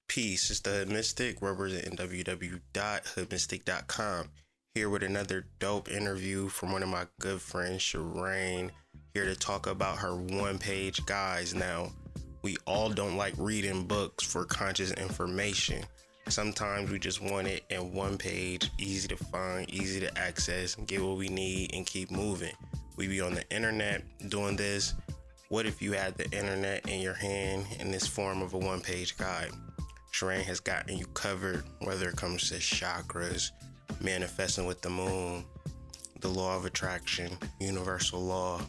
Peace, it's the Hood Mystic, representing www.hoodmystic.com. Here with another dope interview from one of my good friends, SheReign, here to talk about her one-page guides. Now, we all don't like reading books for conscious information. Sometimes we just want it in one page, easy to find, easy to access, get what we need, and keep moving. We be on the internet doing this. What if you had the internet in your hand in this form of a one-page guide? SheReign has gotten you covered, whether it comes to chakras, manifesting with the moon, the law of attraction, universal law.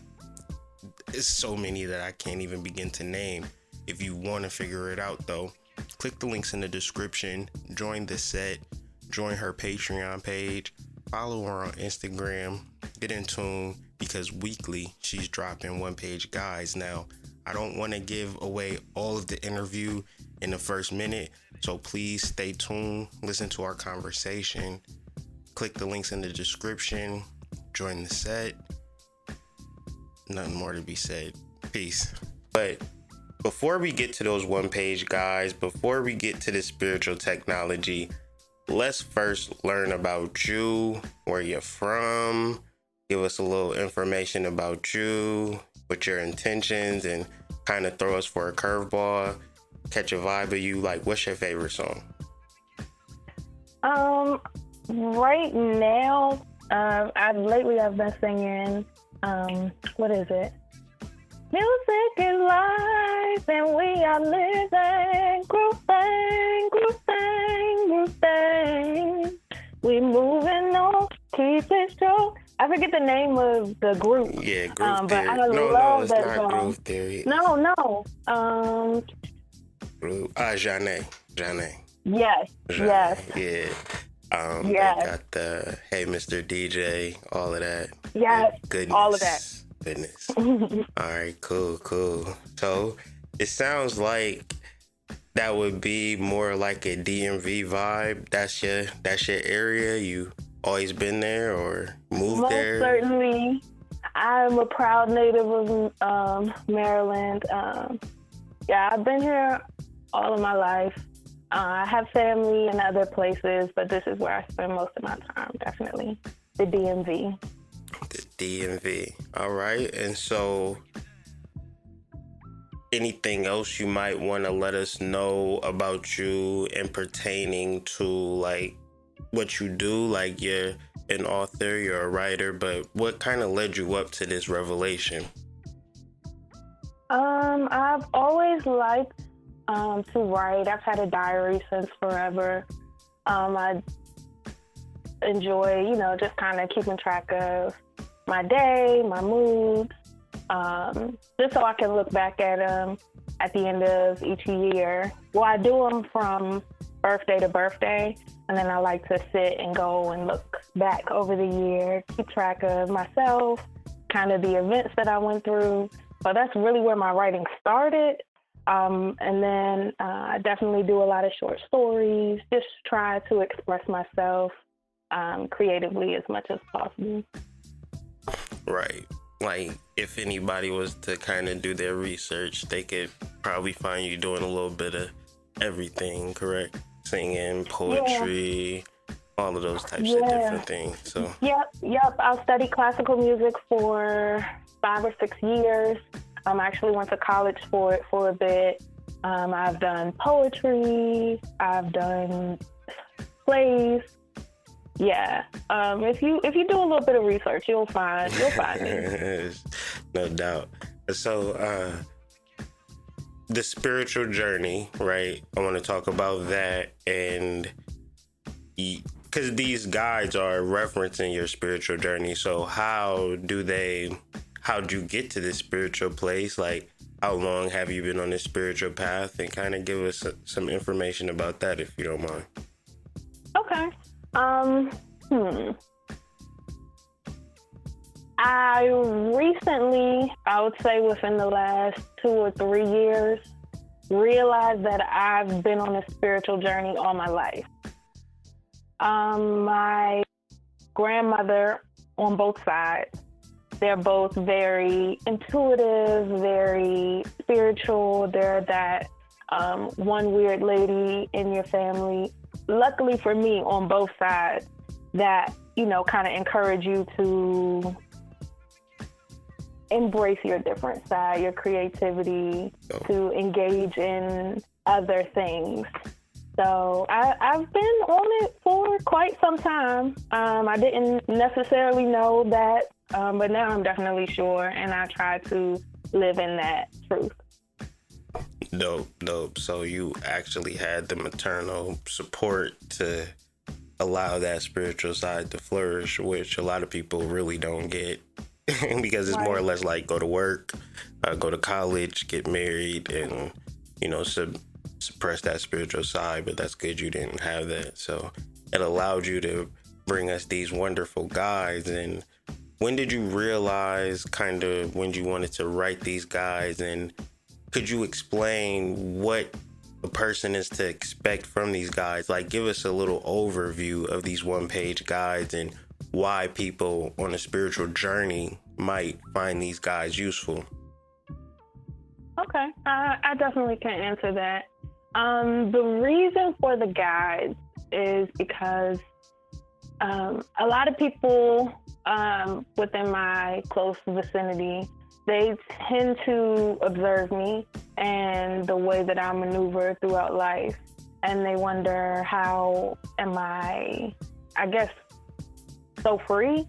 It's so many that I can't even begin to name. If you want to figure it out though, click the links in the description, join the set, join her Patreon page, follow her on Instagram, get in tune, because weekly she's dropping one-page guides. Now, I don't want to give away all of the interview in the first minute, so please stay tuned, listen to our conversation, click the links in the description, join the set. Nothing more to be said. Peace. But before we get to those one-page guides, before we get to the spiritual technology, let's first learn about you, where you're from, give us a little information about you, what your intentions, and kind of throw us for a curveball, catch a vibe of you. Like, what's your favorite song? Right now, I've been singing, what is it? Music is life, and we are living, grooving. We moving on, keep it strong. I forget the name of the group. Yeah, Groove but Theory. I love it's that not song. Groove Theory. No. Janae. Yes. Yeah. Yes. They got the Hey Mr. DJ, all of that. Yes. Goodness. All of that. Goodness. All right, cool. So it sounds like that would be more like a DMV vibe. That's your area. You always been there or moved Most there? certainly. I'm a proud native of Maryland. I've been here all of my life. I have family in other places, but this is where I spend most of my time, definitely. The DMV. The DMV. All right. And so anything else you might want to let us know about you and pertaining to like what you do? Like, you're an author, you're a writer, but what kind of led you up to this revelation? I've always liked to write. I've had a diary since forever. I enjoy, just kind of keeping track of my day, my moods, just so I can look back at them at the end of each year. Well, I do them from birthday to birthday, and then I like to sit and go and look back over the year, keep track of myself, kind of the events that I went through. So that's really where my writing started. And then I definitely do a lot of short stories, just try to express myself creatively as much as possible. Right. Like, if anybody was to kind of do their research, they could probably find you doing a little bit of everything, correct? Singing, poetry, all of those types of different things. So. Yep. I studied classical music for 5 or 6 years. I actually went to college for it for a bit. I've done poetry. I've done plays. Yeah. If you do a little bit of research, you'll find me. No doubt. So, the spiritual journey, right? I want to talk about that, and because these guides are referencing your spiritual journey. So how'd you get to this spiritual place? Like, how long have you been on this spiritual path? And kind of give us some information about that, if you don't mind. Okay. I recently, I would say within the last 2 or 3 years, realized that I've been on a spiritual journey all my life. My grandmother on both sides, they're both very intuitive, very spiritual. They're that one weird lady in your family. Luckily for me, on both sides, that, you know, kind of encourage you to embrace your different side, your creativity, to engage in other things. So I've been on it for quite some time. I didn't necessarily know that, but now I'm definitely sure, and I try to live in that truth. Dope. So you actually had the maternal support to allow that spiritual side to flourish, which a lot of people really don't get. Because it's more or less like go to work, go to college, get married, and, you know, suppress that spiritual side. But that's good you didn't have that. So it allowed you to bring us these wonderful guides. And when did you realize kind of when you wanted to write these guides? And could you explain what a person is to expect from these guides? Like, give us a little overview of these one-page guides and why people on a spiritual journey might find these guides useful. Okay, I definitely can answer that. The reason for the guides is because a lot of people within my close vicinity, they tend to observe me and the way that I maneuver throughout life, and they wonder, how am I guess, so free,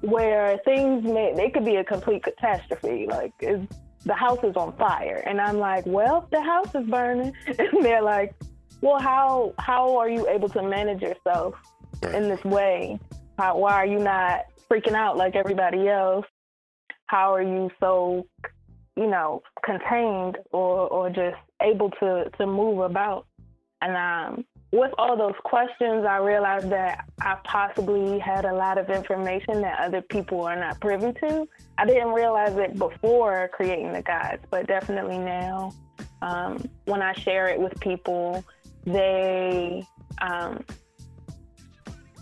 where things they could be a complete catastrophe. Like, the house is on fire, and I'm like, well, the house is burning, and they're like, well, how are you able to manage yourself in this way? Why are you not freaking out like everybody else? How are you so, you know, contained or just able to move about? And with all those questions, I realized that I possibly had a lot of information that other people are not privy to. I didn't realize it before creating the guides, but definitely now, when I share it with people, they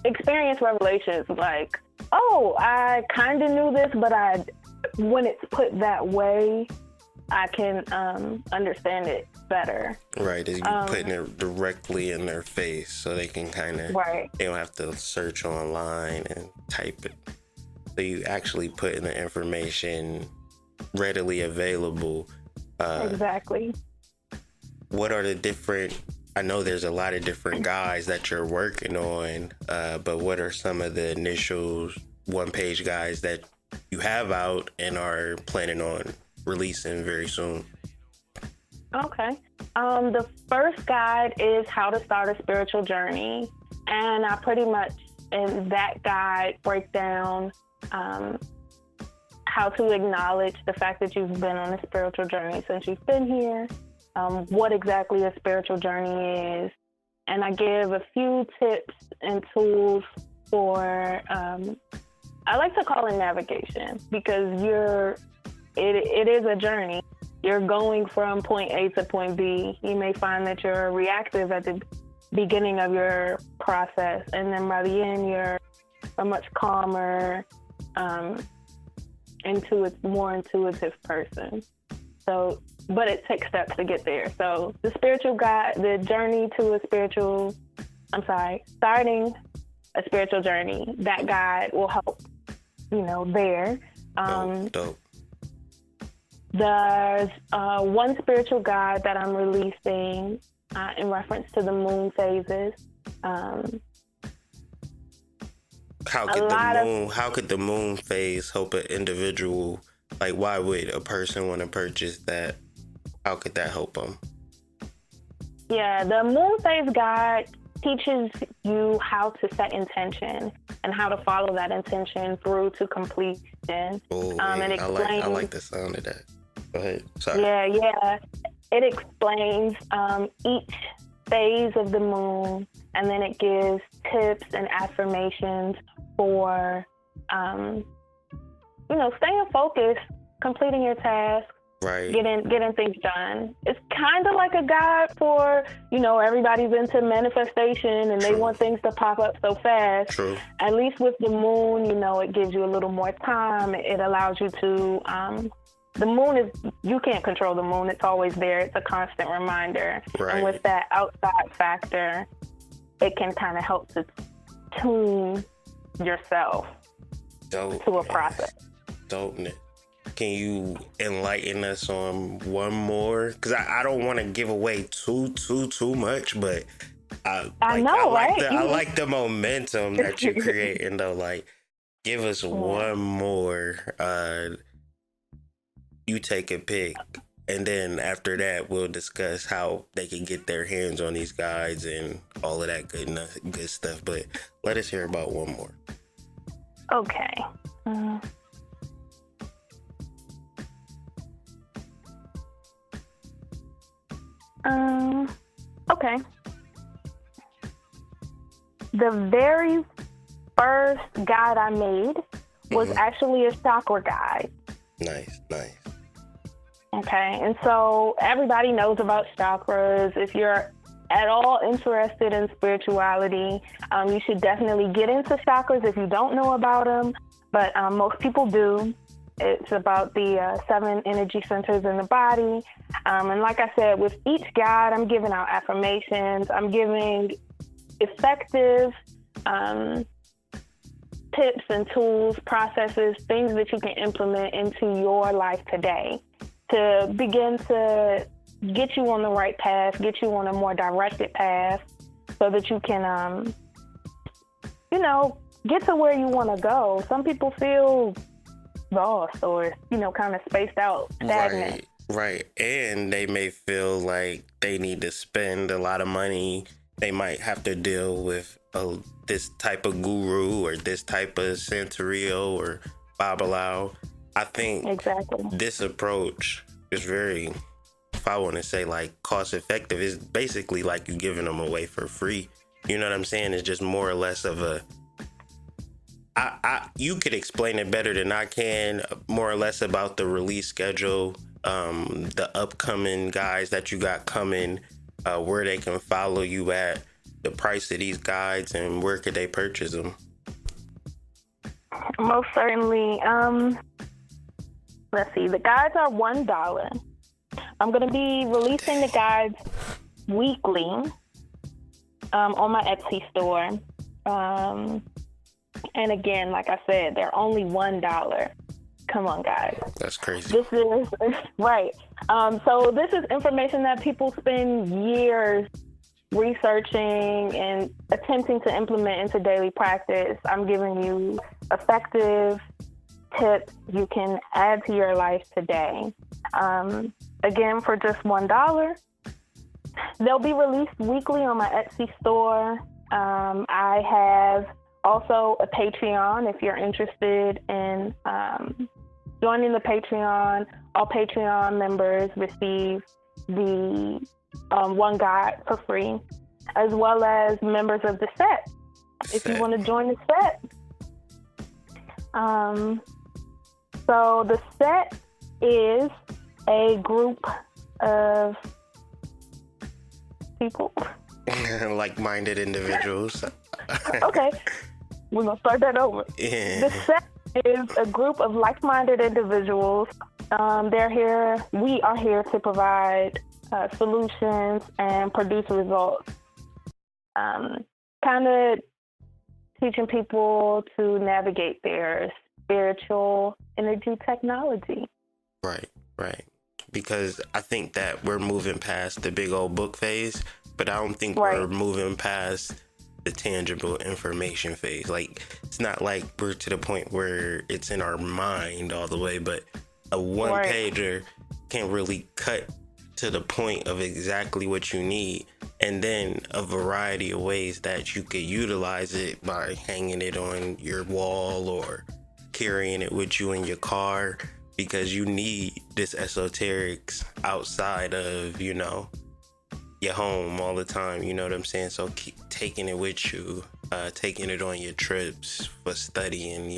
experience revelations like, oh, I kind of knew this, but when it's put that way, I can understand it better. Right, is you putting it directly in their face, so they can kind of, they don't have to search online and type it. So you actually putting the information readily available. Exactly. What are the different, I know there's a lot of different guides that you're working on, but what are some of the initial one-page guides that you have out and are planning on releasing very soon? Okay. The first guide is how to start a spiritual journey. And I pretty much, in that guide, break down how to acknowledge the fact that you've been on a spiritual journey since you've been here, what exactly a spiritual journey is. And I give a few tips and tools for, I like to call it navigation, because it is a journey. You're going from point A to point B. You may find that you're reactive at the beginning of your process, and then by the end, you're a much calmer, more intuitive person. So, but it takes steps to get there. So the spiritual guide, the journey to starting a spiritual journey, that guide will help, there. Dope. There's one spiritual guide that I'm releasing in reference to the moon phases. How could the moon phase help an individual? Like, why would a person want to purchase that? How could that help them? Yeah, the moon phase guide teaches you how to set intention and how to follow that intention through to completion. Oh, and I like the sound of that. Go ahead. Sorry. Yeah. It explains each phase of the moon, and then it gives tips and affirmations for, staying focused, completing your task, right, getting things done. It's kind of like a guide for, everybody's into manifestation and they want things to pop up so fast. True. At least with the moon, it gives you a little more time. It allows you to the moon is, you can't control the moon. It's always there. It's a constant reminder. Right. And with that outside factor, it can kind of help to tune yourself Dope, to a process. Dopeness. Can you enlighten us on one more? Because I don't want to give away too much, but I like the momentum that you're creating, though. Like, give us one more. You take a pick, and then after that, we'll discuss how they can get their hands on these guides and all of that good stuff. But let us hear about one more. Okay. Okay. The very first guide I made was actually a chakra guide. Nice. Okay, and so everybody knows about chakras. If you're at all interested in spirituality, you should definitely get into chakras if you don't know about them, but most people do. It's about the 7 energy centers in the body. And like I said, with each guide, I'm giving out affirmations. I'm giving effective tips and tools, processes, things that you can implement into your life today to begin to get you on the right path, get you on a more directed path so that you can, get to where you want to go. Some people feel lost or, kind of spaced out, stagnant. Right. And they may feel like they need to spend a lot of money. They might have to deal with this type of guru or this type of Santerio or Babalao. I think exactly this approach is very, if I want to say like cost effective, is basically like you giving them away for free. You know what I'm saying? It's just more or less of a, you could explain it better than I can, more or less about the release schedule, the upcoming guys that you got coming, where they can follow you at, the price of these guides, and where could they purchase them? Most certainly. Let's see. The guides are $1. I'm going to be releasing the guides weekly on my Etsy store. And again, like I said, they're only $1. Come on, guys. That's crazy. This is right. So this is information that people spend years researching and attempting to implement into daily practice. I'm giving you effective tips you can add to your life today. Again, for just $1. They'll be released weekly on my Etsy store. I have also a Patreon if you're interested in joining the Patreon. All Patreon members receive the one guide for free, as well as members of the set if you want to join the set. So the set is a group of people. Like-minded individuals. Okay, we're going to start that over. Yeah. The set is a group of like-minded individuals. We are here to provide solutions and produce results. Kind of teaching people to navigate their spiritual energy technology. Right. Because I think that we're moving past the big old book phase, but I don't think we're moving past the tangible information phase. Like, it's not like we're to the point where it's in our mind all the way, but a one-pager can really cut to the point of exactly what you need, and then a variety of ways that you could utilize it by hanging it on your wall or carrying it with you in your car, because you need this esoterics outside of, your home all the time. You know what I'm saying? So keep taking it with you, taking it on your trips for studying.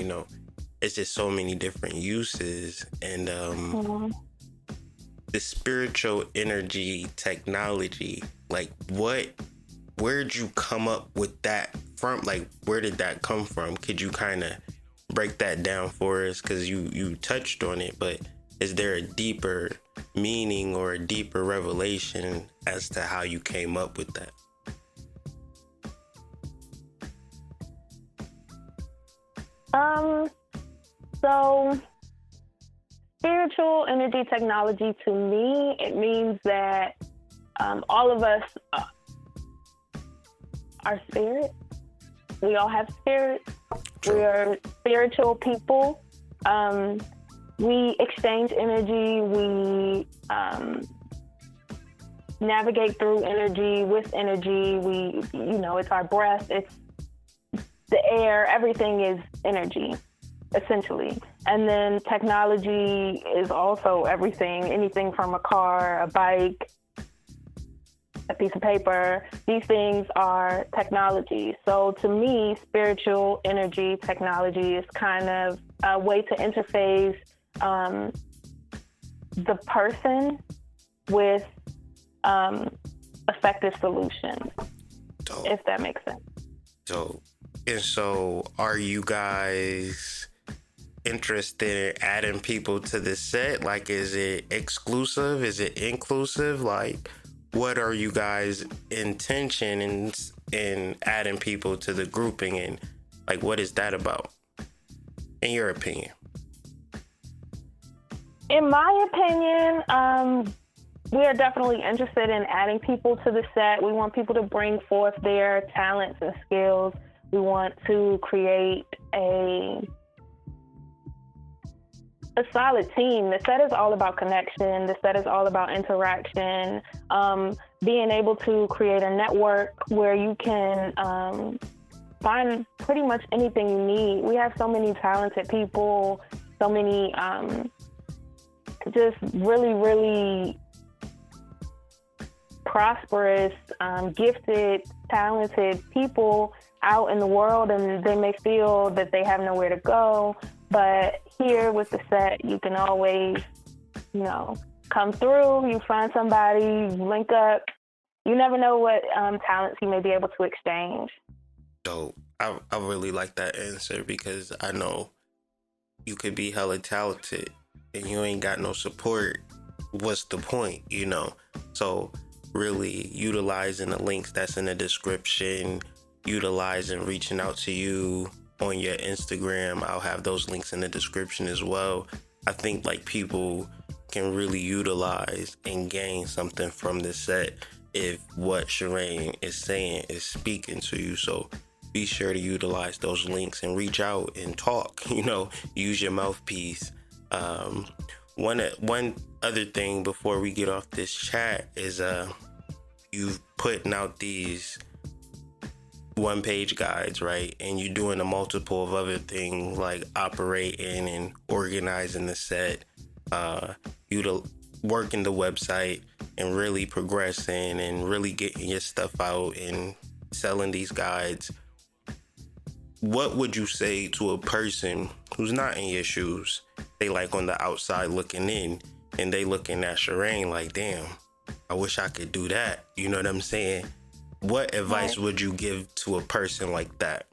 It's just so many different uses. And the spiritual energy technology, like, where'd you come up with that from? Like, where did that come from? Could you kind of break that down for us? Because you touched on it, but is there a deeper meaning or a deeper revelation as to how you came up with that? So spiritual energy technology, to me, it means that all of us are spirit. We all have spirit. True. We are spiritual people. We exchange energy. We navigate through energy, with energy. It's our breath. It's the air. Everything is energy, essentially. And then technology is also everything. Anything from a car, a bike, a piece of paper. These things are technology. So to me, spiritual energy technology is kind of a way to interface the person with effective solutions, Dope. if that makes sense. Dope. And so are you guys interested in adding people to the set? Like, is it exclusive? Is it inclusive? Like, what are you guys' intention in adding people to the grouping, and like, what is that about, in your opinion? In my opinion, we are definitely interested in adding people to the set. We want people to bring forth their talents and skills. We want to create a solid team. The set is all about connection. The set is all about interaction. Being able to create a network where you can find pretty much anything you need. We have so many talented people, so many just really, really prosperous, gifted, talented people out in the world, and they may feel that they have nowhere to go. But here with the set, you can always, come through. You find somebody, link up. You never know what talents you may be able to exchange. Dope. I really like that answer, because I know you could be hella talented and you ain't got no support. What's the point, So really utilizing the links that's in the description, utilizing reaching out to you on your Instagram. I'll have those links in the description as well. I think like people can really utilize and gain something from this set if what SheReign is saying is speaking to you. So be sure to utilize those links and reach out and talk, use your mouthpiece. One other thing before we get off this chat is you've putting out these one-page guides, right? And you're doing a multiple of other things like operating and organizing the set, working the website and really progressing and really getting your stuff out and selling these guides. What would you say to a person who's not in your shoes? They like on the outside looking in, and they looking at SheReign like, damn, I wish I could do that. You know what I'm saying? What advice would you give to a person like that?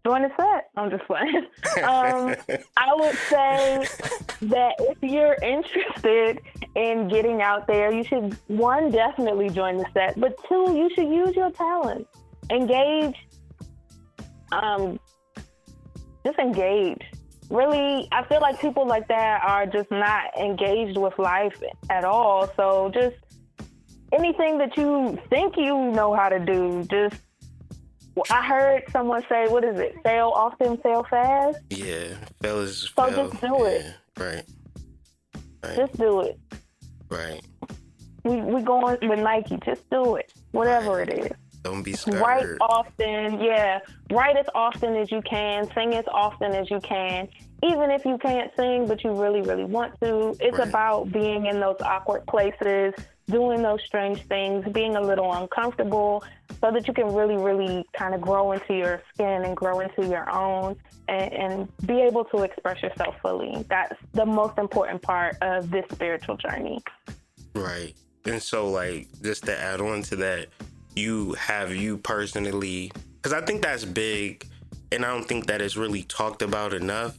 Join the set. I'm just playing. I would say that if you're interested in getting out there, you should, one, definitely join the set, but two, you should use your talent. Engage. Just engage. Really, I feel like people like that are just not engaged with life at all. So just anything that you think you know how to do, I heard someone say, what is it? Fail often, fail fast? Yeah, fellas. So just do it. Right. Just do it. Right. We going with Nike. Just do it. Whatever it is. Don't be scared. Write often, yeah. Write as often as you can. Sing as often as you can. Even if you can't sing, but you really, really want to. It's about being in those awkward places, doing those strange things, being a little uncomfortable, so that you can really, really kind of grow into your skin and grow into your own and be able to express yourself fully. That's the most important part of this spiritual journey. Right. And so, like, just to add on to that, you personally, because I think that's big, and I don't think that it's really talked about enough.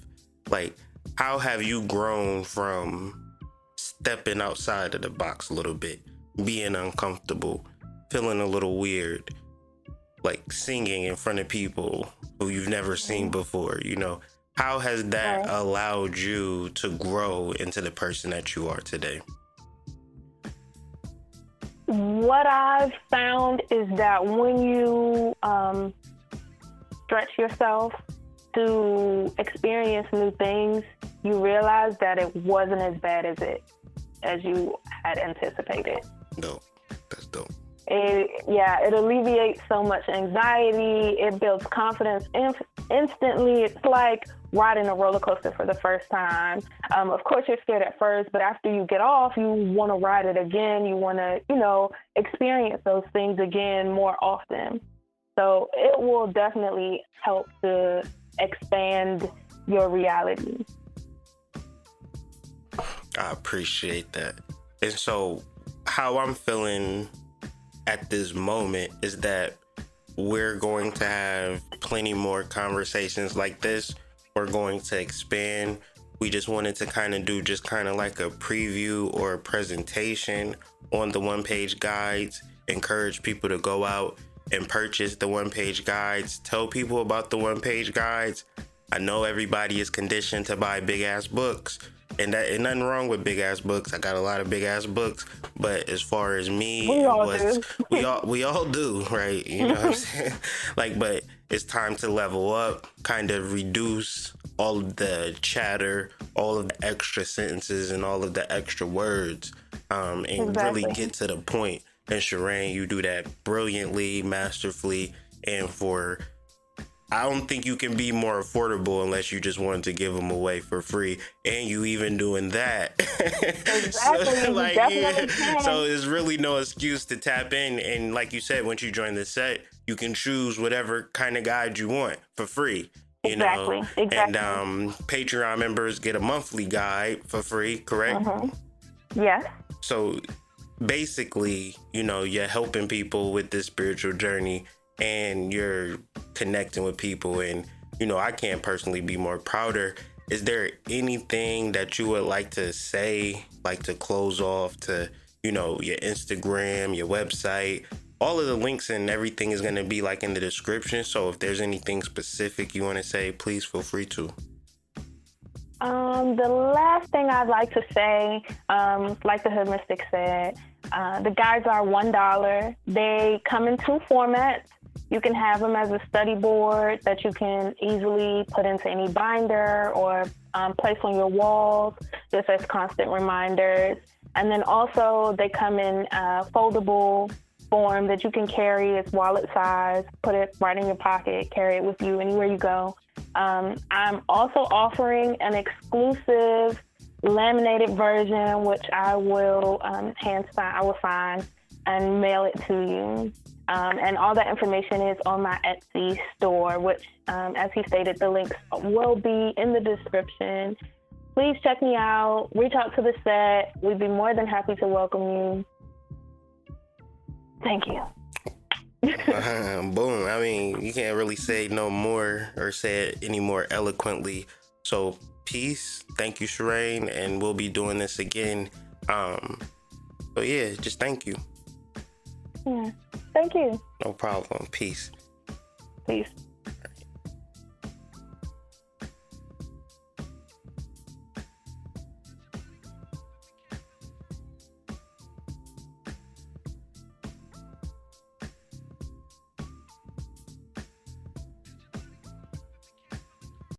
Like, how have you grown from stepping outside of the box a little bit, being uncomfortable, feeling a little weird, like singing in front of people who you've never seen before, you know? How has that allowed you to grow into the person that you are today? What I've found is that when you stretch yourself to experience new things, you realize that it wasn't as bad as you had anticipated. Dope. That's dope. It alleviates so much anxiety. It builds confidence instantly. It's like riding a roller coaster for the first time. Of course, you're scared at first, but after you get off, you want to ride it again. You want to, experience those things again more often. So it will definitely help to expand your reality. I appreciate that. And so how I'm feeling at this moment is that we're going to have plenty more conversations like this. We're going to expand. We just wanted to kind of do just kind of like a preview or a presentation on the one-page guides, encourage people to go out and purchase the one-page guides, tell people about the one-page guides. I know everybody is conditioned to buy big-ass books, and that ain't nothing wrong with big-ass books. I got a lot of big-ass books, but as far as me, we all do, right? You know what I'm saying? But it's time to level up, kind of reduce all of the chatter, all of the extra sentences, and all of the extra words, and really get to the point. And SheReign, you do that brilliantly, masterfully, and I don't think you can be more affordable unless you just wanted to give them away for free, and you even doing that. So there's really no excuse to tap in. And like you said, once you join the set, you can choose whatever kind of guide you want for free. Exactly. And Patreon members get a monthly guide for free, correct? Yes. So basically, you're helping people with this spiritual journey, and you're connecting with people, and I can't personally be more prouder. Is there anything that you would like to say, like to close off to your Instagram, your website? All of the links and everything is going to be in the description, so if there's anything specific you want to say, please feel free to. The last thing I'd like to say, like the Hood Mystic said, the guides are $1. They come in two formats. You can have them as a study board that you can easily put into any binder or place on your walls just as constant reminders. And then also they come in foldable form that you can carry. It's wallet size, put it right in your pocket, carry it with you anywhere you go. I'm also offering an exclusive laminated version, which I will sign and mail it to you. And all that information is on my Etsy store, which, as he stated, the links will be in the description. Please check me out. Reach out to the set. We'd be more than happy to welcome you. Thank you. Boom. I mean, you can't really say no more or say it any more eloquently. So peace. Thank you, SheReign, and we'll be doing this again. So yeah, just thank you. Yeah. Thank you. No problem. Peace. Peace.